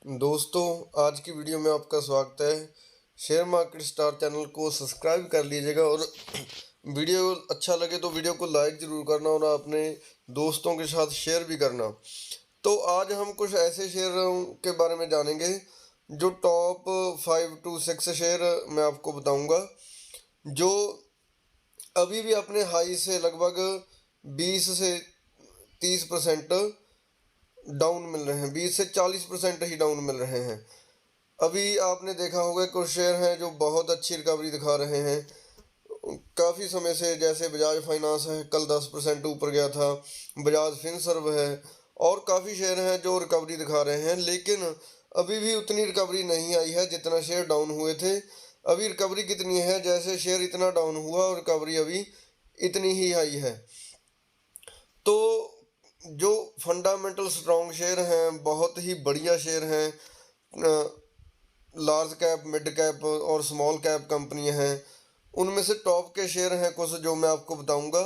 दोस्तों, आज की वीडियो में आपका स्वागत है। शेयर मार्केट स्टार चैनल को सब्सक्राइब कर लीजिएगा और वीडियो अच्छा लगे तो वीडियो को लाइक ज़रूर करना और अपने दोस्तों के साथ शेयर भी करना। तो आज हम कुछ ऐसे शेयरों के बारे में जानेंगे जो टॉप 5 to 6 शेयर मैं आपको बताऊंगा, जो अभी भी अपने हाई से लगभग 20 से 30% डाउन मिल रहे हैं। 20 से 40% ही डाउन मिल रहे हैं। अभी आपने देखा होगा कुछ शेयर हैं जो बहुत अच्छी रिकवरी दिखा रहे हैं काफ़ी समय से, जैसे बजाज फाइनेंस है, कल 10% ऊपर गया था। बजाज फिनसर्व है और काफ़ी शेयर हैं जो रिकवरी दिखा रहे हैं, लेकिन अभी भी उतनी रिकवरी नहीं आई है जितना शेयर डाउन हुए थे। अभी रिकवरी कितनी है, जैसे शेयर इतना डाउन हुआ और रिकवरी अभी इतनी ही आई है। तो जो फंडामेंटल स्ट्रॉन्ग शेयर हैं, बहुत ही बढ़िया शेयर हैं, लार्ज कैप, मिड कैप और स्मॉल कैप कंपनियां हैं, उनमें से टॉप के शेयर हैं कुछ जो मैं आपको बताऊंगा।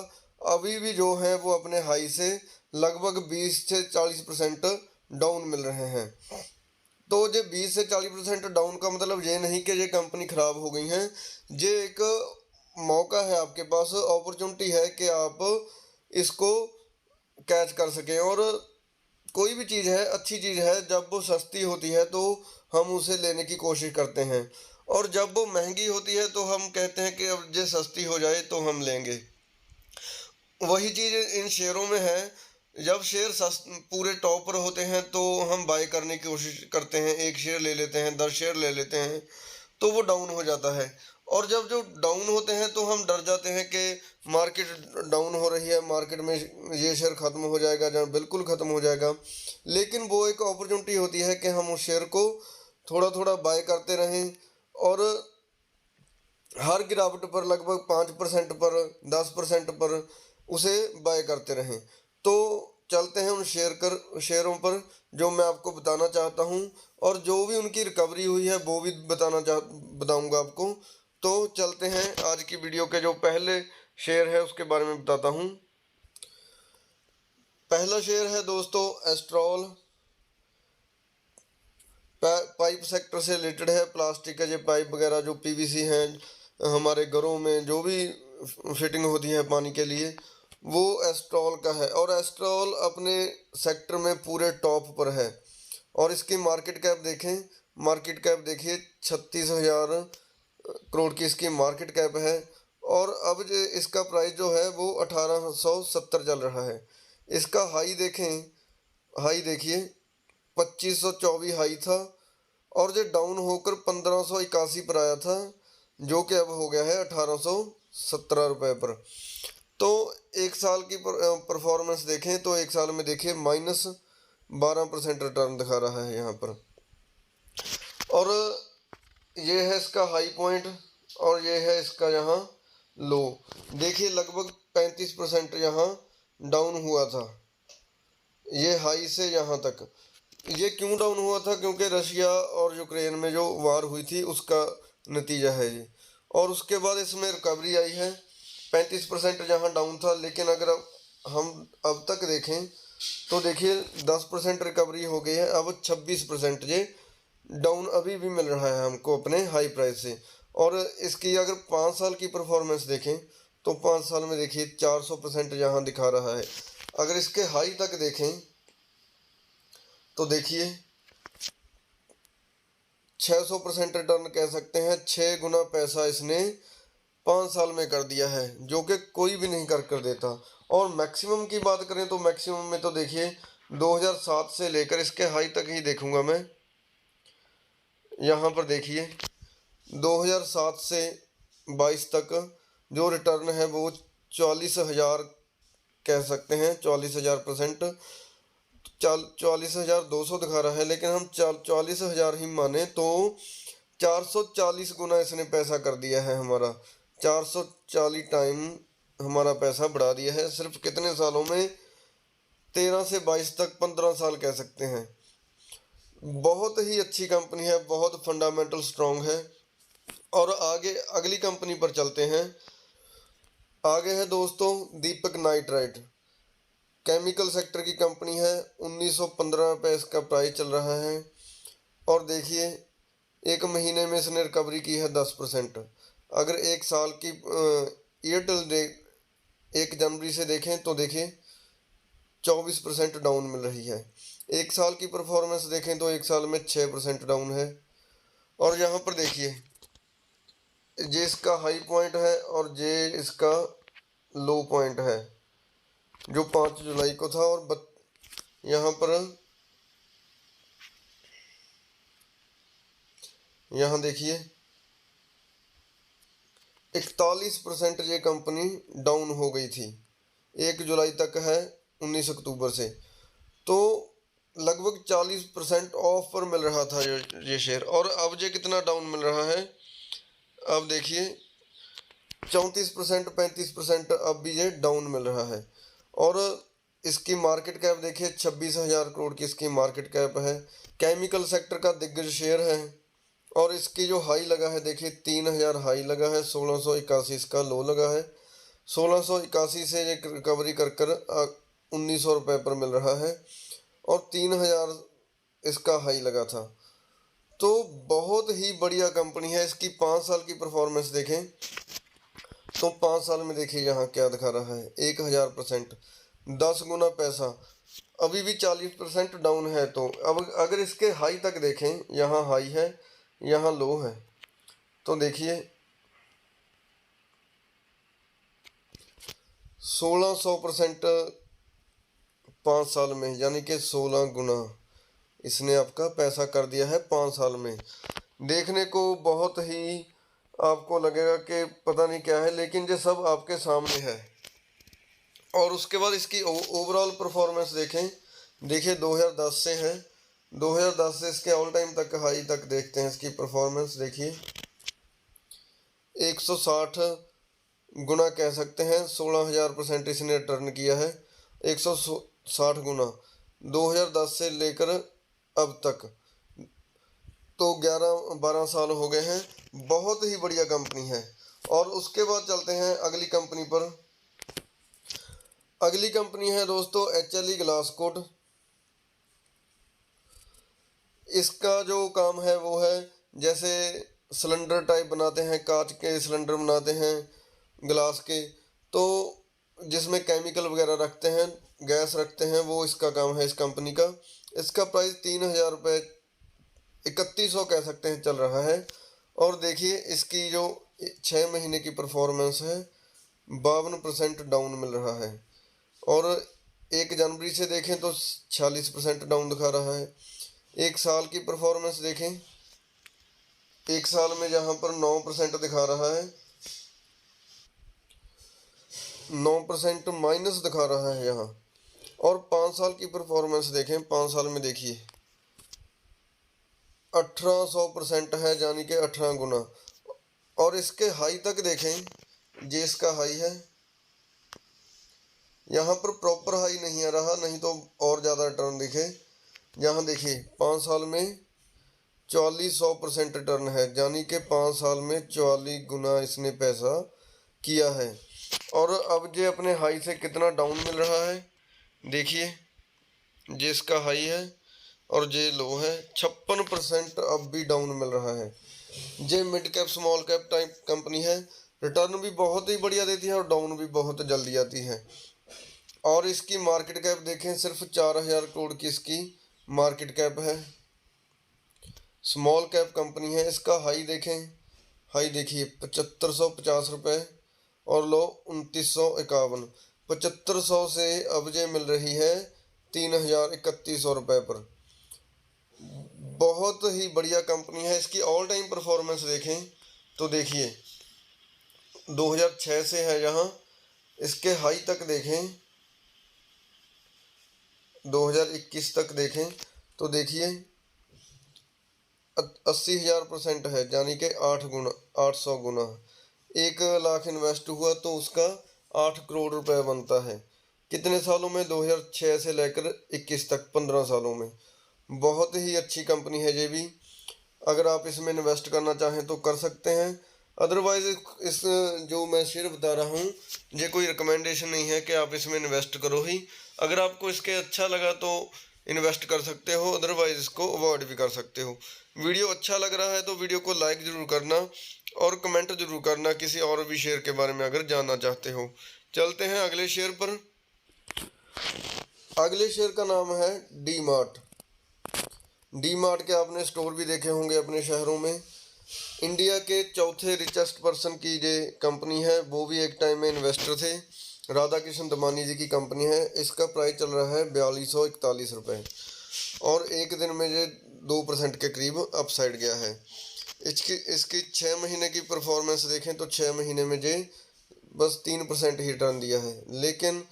अभी भी जो हैं वो अपने हाई से लगभग 20 से 40% डाउन मिल रहे हैं। तो ये 20 से 40% डाउन का मतलब ये नहीं कि ये कंपनी ख़राब हो गई हैं। ये एक मौका है आपके पास, अपॉर्चुनिटी है कि आप इसको कैच कर सकें। और कोई भी चीज़ है, अच्छी चीज़ है, जब वो सस्ती होती है तो हम उसे लेने की कोशिश करते हैं, और जब वो महंगी होती है तो हम कहते हैं कि अब ये सस्ती हो जाए तो हम लेंगे। वही चीज़ इन शेयरों में है। जब शेयर पूरे टॉप पर होते हैं तो हम बाय करने की कोशिश करते हैं, एक शेयर ले लेते हैं, 10 शेयर ले लेते हैं, तो वो डाउन हो जाता है। और जब जो डाउन होते हैं तो हम डर जाते हैं कि मार्केट डाउन हो रही है, मार्केट में ये शेयर ख़त्म हो जाएगा, जहाँ बिल्कुल ख़त्म हो जाएगा। लेकिन वो एक अपॉर्चुनिटी होती है कि हम उस शेयर को थोड़ा थोड़ा बाय करते रहें, और हर गिरावट पर लगभग 5% पर, 10% पर उसे बाय करते रहें। तो चलते हैं उन शेयरों पर जो मैं आपको बताना चाहता हूं, और जो भी उनकी रिकवरी हुई है वो भी बताऊंगा आपको। तो चलते हैं आज की वीडियो के जो पहले शेयर है उसके बारे में बताता हूं। पहला शेयर है दोस्तों एस्ट्रॉल। पाइप सेक्टर से रिलेटेड है, प्लास्टिक के जो पाइप वगैरह जो पीवीसी हैं हमारे घरों में जो भी फिटिंग होती है पानी के लिए, वो एस्ट्रॉल का है। और एस्ट्रॉल अपने सेक्टर में पूरे टॉप पर है। और इसकी मार्केट कैप देखें, मार्केट कैप देखिए 36,000 करोड़ की इसकी मार्केट कैप है। और अब जो इसका प्राइस जो है वो 1870 चल रहा है। इसका हाई देखें, हाई देखिए 2524 हाई था, और जो डाउन होकर 1581 पर आया था, जो कि अब हो गया है 1817 रुपये पर। तो एक साल की परफॉर्मेंस देखें तो एक साल में देखिए -12% रिटर्न दिखा रहा है यहाँ पर। और ये है इसका हाई पॉइंट और ये है इसका यहाँ लो। देखिए लगभग 35% यहाँ डाउन हुआ था, ये हाई से यहाँ तक। ये क्यों डाउन हुआ था, क्योंकि रशिया और यूक्रेन में जो वार हुई थी उसका नतीजा है ये। और उसके बाद इसमें रिकवरी आई है। 35% जहाँ डाउन था, लेकिन अगर हम अब तक देखें तो देखिए 10% रिकवरी हो गई है। अब 26% ये डाउन अभी भी मिल रहा है हमको अपने हाई प्राइस से। और इसकी अगर 5 साल की परफॉर्मेंस देखें तो 5 साल में देखिए 400% यहाँ दिखा रहा है। अगर इसके हाई तक देखें तो देखिए 600% रिटर्न कह सकते हैं। 6 गुना पैसा इसने 5 साल में कर दिया है, जो कि कोई भी नहीं कर देता। और मैक्सिमम की बात करें तो मैक्सिमम में तो देखिए 2007 से लेकर इसके हाई तक ही देखूंगा मैं। यहाँ पर देखिए 2007 से 22 तक जो रिटर्न है वो 44,000 कह सकते हैं, 44,000%। 44,200 दिखा रहा है, लेकिन हम 44,000 ही माने तो 440 गुना इसने पैसा कर दिया है हमारा। 440 टाइम हमारा पैसा बढ़ा दिया है सिर्फ कितने सालों में, 13 से 22 तक, 15 साल कह सकते हैं। बहुत ही अच्छी कंपनी है, बहुत फंडामेंटल स्ट्रांग है। और आगे अगली कंपनी पर चलते हैं। आगे है दोस्तों दीपक नाइट्राइट, केमिकल सेक्टर की कंपनी है। 1915 रुपये इसका प्राइस चल रहा है। और देखिए 1 महीने में इसने रिकवरी की है 10%। अगर 1 साल की एयरटेल डे 1 जनवरी से देखें तो देखिए 24% डाउन मिल रही है। 1 साल की परफॉर्मेंस देखें तो 1 साल में 6% डाउन है। और यहाँ पर देखिए ये इसका हाई पॉइंट है और ये इसका लो पॉइंट है जो 5 जुलाई को था। और यहाँ पर यहाँ देखिए 41% ये कंपनी डाउन हो गई थी। 1 जुलाई तक है 19 अक्टूबर से, तो लगभग 40% ऑफ पर मिल रहा था ये शेयर। और अब ये कितना डाउन मिल रहा है, अब देखिए 34% 35% अब भी ये डाउन मिल रहा है। और इसकी मार्केट कैप देखिए 26,000 करोड़ की इसकी मार्केट कैप है। केमिकल सेक्टर का दिग्गज शेयर है। और इसकी जो हाई लगा है देखिए 3,000 हाई लगा है, 1681 इसका लो लगा है। 1681 से ये रिकवरी कर कर 1900 रुपये पर मिल रहा है और 3,000 इसका हाई लगा था। तो बहुत ही बढ़िया कंपनी है। इसकी 5 साल की परफॉर्मेंस देखें तो 5 साल में देखिए यहाँ क्या दिखा रहा है, 1000%, 10 गुना पैसा। अभी भी 40% डाउन है। तो अब अगर इसके हाई तक देखें, यहाँ हाई है यहाँ लो है, तो देखिए 1600% 5 साल में, यानी कि 16 गुना इसने आपका पैसा कर दिया है 5 साल में। देखने को बहुत ही आपको लगेगा कि पता नहीं क्या है, लेकिन ये सब आपके सामने है। और उसके बाद इसकी ओवरऑल परफॉर्मेंस देखें, देखिए 2010 से है, 2010 से इसके ऑल टाइम तक हाई तक देखते हैं। इसकी परफॉर्मेंस देखिए 160 गुना कह सकते हैं, 16,000% इसने रिटर्न किया है। 160 गुना 2010 से लेकर अब तक, तो 11-12 साल हो गए हैं। बहुत ही बढ़िया कंपनी है। और उसके बाद चलते हैं अगली कंपनी पर। अगली कंपनी है दोस्तों HLE ग्लासकोट। इसका जो काम है वो है, जैसे सिलेंडर टाइप बनाते हैं, कांच के सिलेंडर बनाते हैं ग्लास के, तो जिसमें केमिकल वगैरह रखते हैं, गैस रखते हैं, वो इसका काम है इस कंपनी का। इसका प्राइस 3,000 रुपये, 3100 कह सकते हैं चल रहा है। और देखिए इसकी जो 6 महीने की परफॉर्मेंस है 52% डाउन मिल रहा है। और 1 जनवरी से देखें तो 46% डाउन दिखा रहा है। 1 साल की परफॉर्मेंस देखें, 1 साल में जहाँ पर 9% दिखा रहा है, 9% माइनस दिखा रहा है यहाँ। और 5 साल की परफॉर्मेंस देखें, 5 साल में देखिए 1800% है, यानी कि 18 गुना। और इसके हाई तक देखें, ये इसका हाई है, यहाँ पर प्रॉपर हाई नहीं आ रहा, नहीं तो और ज़्यादा रिटर्न दिखे। यहाँ देखिए 5 साल में 4400% रिटर्न है, यानी कि 5 साल में 44 गुना इसने पैसा किया है। और अब ये अपने हाई से कितना डाउन मिल रहा है देखिए, ये इसका हाई है और ये लो है। 56% अब भी डाउन मिल रहा है। ये mid cap small cap type company है, रिटर्न भी बहुत ही बढ़िया देती है और डाउन भी बहुत जल्दी आती है। और इसकी मार्केट कैप देखें, सिर्फ 4,000 करोड़ की इसकी मार्केट कैप है। स्मॉल कैप कंपनी है। इसका हाई देखें, हाई देखिए 7,550 रुपये और लो 2,951। 7,500 से अब ये मिल रही है 3,3100 रुपये पर। बहुत ही बढ़िया कंपनी है। इसकी ऑल टाइम परफॉर्मेंस देखें तो देखिए 2006 से है, यहाँ इसके हाई तक देखें 2021 तक देखें तो देखिए 80,000% है, यानी कि 800 गुना। 1 लाख इन्वेस्ट हुआ तो उसका 8 करोड़ रुपए बनता है। कितने सालों में, 2006 से लेकर 21 तक, 15 सालों में। बहुत ही अच्छी कंपनी है ये भी। अगर आप इसमें इन्वेस्ट करना चाहें तो कर सकते हैं। अदरवाइज इस जो मैं शेयर बता रहा हूँ, ये कोई रिकमेंडेशन नहीं है कि आप इसमें इन्वेस्ट करो ही। अगर आपको इसके अच्छा लगा तो इन्वेस्ट कर सकते हो, अदरवाइज इसको अवॉइड भी कर सकते हो। वीडियो अच्छा लग रहा है तो वीडियो को लाइक ज़रूर करना और कमेंट ज़रूर करना किसी और भी शेयर के बारे में अगर जानना चाहते हो। चलते हैं अगले शेयर पर। अगले शेयर का नाम है डी मार्ट। डी मार्ट के आपने स्टोर भी देखे होंगे अपने शहरों में। इंडिया के चौथे रिचेस्ट पर्सन की ये कंपनी है, वो भी एक टाइम में इन्वेस्टर थे। राधा कृष्ण दमानी जी की कंपनी है। इसका प्राइस चल रहा है 4241 रुपये और एक दिन में ये 2% के करीब अपसाइड गया है। इसकी 6 महीने की परफॉर्मेंस देखें तो 6 महीने में ये बस 3% ही रिटर्न दिया है, लेकिन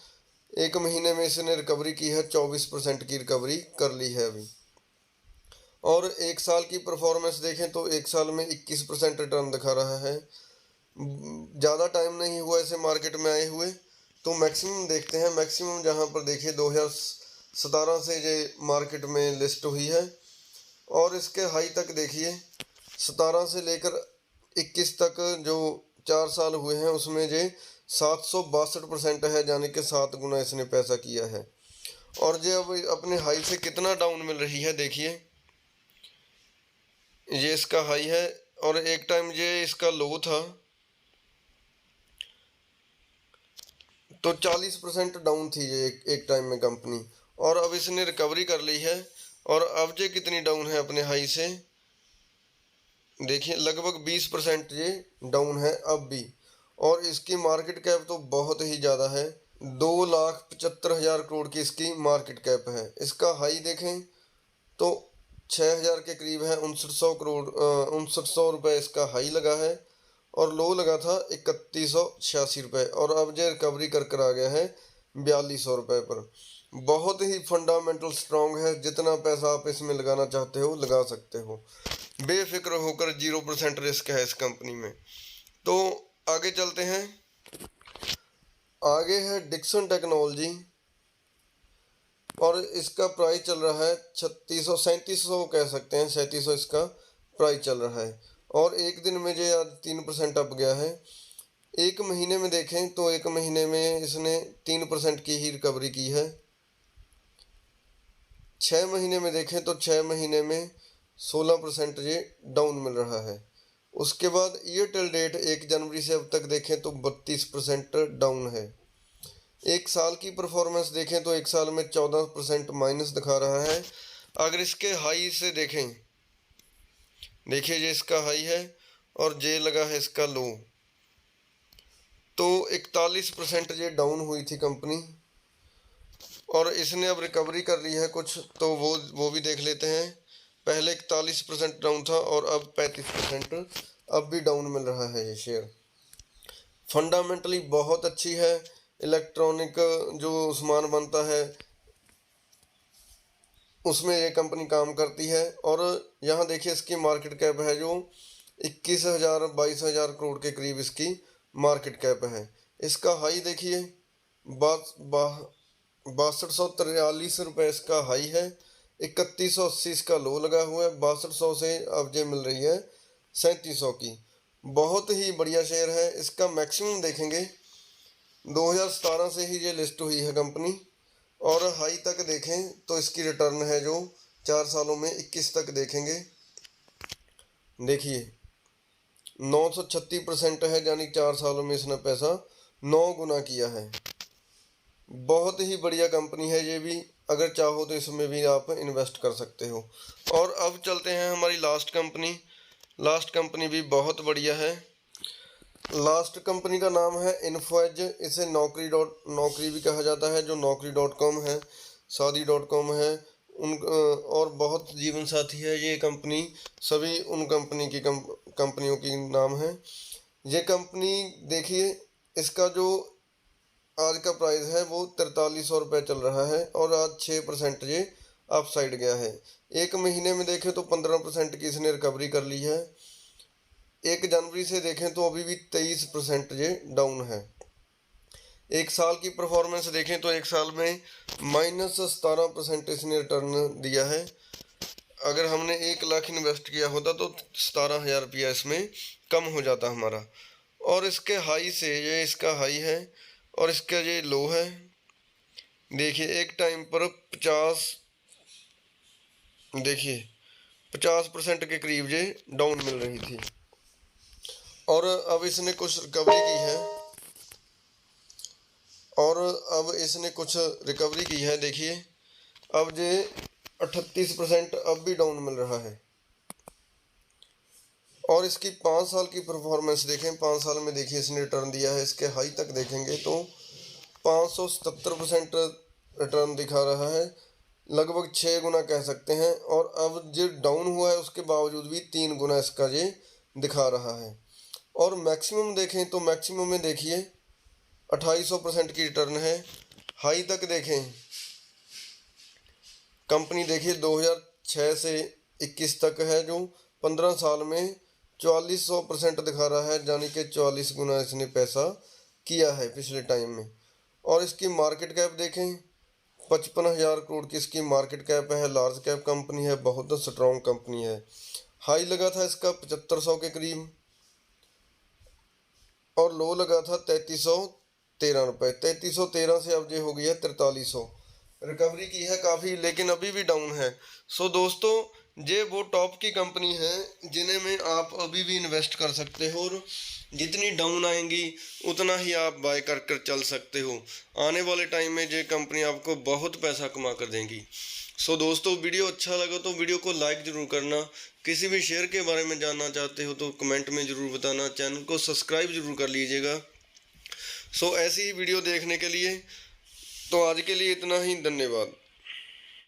एक महीने में इसने रिकवरी की है, 24% की रिकवरी कर ली है अभी। और एक साल की परफॉर्मेंस देखें तो एक साल में 21% रिटर्न दिखा रहा है। ज़्यादा टाइम नहीं हुआ इसे मार्केट में आए हुए, तो मैक्सिमम देखते हैं। मैक्सिमम जहां पर देखिए 2017 से ये मार्केट में लिस्ट हुई है और इसके हाई तक देखिए 17 से लेकर 21 तक जो 4 साल हुए हैं उसमें ये 762% है, यानी कि 7 गुना इसने पैसा किया है। और ये अब अपने हाई से कितना डाउन मिल रही है देखिए, ये इसका हाई है और एक टाइम ये इसका लो था, तो 40% डाउन थी ये एक टाइम में कंपनी, और अब इसने रिकवरी कर ली है। और अब ये कितनी डाउन है अपने हाई से देखिए, लगभग 20% ये डाउन है अब भी। और इसकी मार्केट कैप तो बहुत ही ज़्यादा है, 2,75,000 करोड़ की इसकी मार्केट कैप है। इसका हाई देखें तो 6,000 के करीब है, 6900 रुपये इसका हाई लगा है और लो लगा था 3186 रुपये, और अब जो रिकवरी कर आ गया है 4200 रुपये पर। बहुत ही फंडामेंटल स्ट्रॉन्ग है, जितना पैसा आप इसमें लगाना चाहते हो लगा सकते हो, बेफिक्र होकर। 0% रिस्क है इस कंपनी में। तो आगे चलते हैं। आगे है डिक्सन टेक्नोलॉजी और इसका प्राइस चल रहा है 3700 कह सकते हैं, 3700 इसका प्राइस चल रहा है और एक दिन में जो आज 3% अप गया है। एक महीने में देखें तो एक महीने में इसने 3% की ही रिकवरी की है। 6 महीने में देखें तो 6 महीने में 16% ये डाउन मिल रहा है। उसके बाद ईयर टिल डेट 1 जनवरी से अब तक देखें तो 32% डाउन है। एक साल की परफॉर्मेंस देखें तो एक साल में 14% माइनस दिखा रहा है। अगर इसके हाई से देखें, देखिए ये इसका हाई है और जे लगा है इसका लो, तो 41% ये डाउन हुई थी कंपनी और इसने अब रिकवरी कर ली है कुछ, तो वो भी देख लेते हैं। पहले 41% डाउन था और अब 35% अब भी डाउन मिल रहा है। ये शेयर फंडामेंटली बहुत अच्छी है। इलेक्ट्रॉनिक जो सामान बनता है उसमें ये कंपनी काम करती है। और यहाँ देखिए इसकी मार्केट कैप है जो 21,000-22,000 करोड़ के करीब इसकी मार्केट कैप है। इसका हाई देखिए 6243 रुपये इसका हाई है, 3180 इसका लो लगा हुआ है। 6200 से अब ये मिल रही है 3700 की। बहुत ही बढ़िया शेयर है। इसका मैक्सिमम देखेंगे 2017 से ही ये लिस्ट हुई है कंपनी और हाई तक देखें तो इसकी रिटर्न है जो 4 सालों में 21 तक देखेंगे, देखिए 936% है, यानी 4 सालों में इसने पैसा 9 गुना किया है। बहुत ही बढ़िया कंपनी है ये भी, अगर चाहो तो इसमें भी आप इन्वेस्ट कर सकते हो। और अब चलते हैं हमारी लास्ट कंपनी। लास्ट कंपनी भी बहुत बढ़िया है। लास्ट कंपनी का नाम है इन्फोएज। इसे नौकरी भी कहा जाता है, जो naukri.com है, शादी.com है उन, और बहुत जीवन साथी है ये कंपनी। सभी उन कंपनी की कंपनियों की नाम है। ये कंपनी देखिए, इसका जो आज का प्राइस है वो 4300 रुपये चल रहा है और आज 6% ये अप साइड गया है। एक महीने में देखें तो 15% की इसने रिकवरी कर ली है। 1 जनवरी से देखें तो अभी भी 23% ये डाउन है। एक साल की परफॉर्मेंस देखें तो एक साल में -17% इसने रिटर्न दिया है। अगर हमने 1 लाख इन्वेस्ट किया होता तो 17,000 रुपया इसमें कम हो जाता हमारा। और इसके हाई से, ये इसका हाई है और इसका ये लो है। देखिए एक टाइम पर देखिए 50% के करीब ये डाउन मिल रही थी, और अब इसने कुछ रिकवरी की है, देखिए अब ये 38% अब भी डाउन मिल रहा है। और इसकी 5 साल की परफॉर्मेंस देखें, 5 साल में देखिए इसने रिटर्न दिया है, इसके हाई तक देखेंगे तो 577% रिटर्न दिखा रहा है, लगभग 6 गुना कह सकते हैं। और अब जो डाउन हुआ है उसके बावजूद भी 3 गुना इसका ये दिखा रहा है। और मैक्सिमम देखें तो मैक्सिमम में देखिए 2800% की रिटर्न है। हाई तक देखें, कंपनी देखिए 2006 से 21 तक है, जो 15 साल में 4400% दिखा रहा है, यानी कि 44 गुना इसने पैसा किया है पिछले टाइम में। और इसकी मार्केट कैप देखें, 55,000 करोड़ की इसकी मार्केट कैप है, लार्ज कैप कंपनी है, बहुत स्ट्रॉन्ग कंपनी है। हाई लगा था इसका 7500 के करीब, और लो लगा था 3313 रुपये। 3313 से अब ये हो गया 4300। रिकवरी की है काफ़ी, लेकिन अभी भी डाउन है। सो दोस्तों, ये वो टॉप की कंपनी है जिन्हें में आप अभी भी इन्वेस्ट कर सकते हो, और जितनी डाउन आएंगी उतना ही आप बाय कर कर चल सकते हो। आने वाले टाइम में ये कंपनी आपको बहुत पैसा कमा कर देंगी। सो दोस्तों, वीडियो अच्छा लगा तो वीडियो को लाइक ज़रूर करना। किसी भी शेयर के बारे में जानना चाहते हो तो कमेंट में ज़रूर बताना। चैनल को सब्सक्राइब ज़रूर कर लीजिएगा। सो ऐसी ही वीडियो देखने के लिए तो आज के लिए इतना ही, धन्यवाद।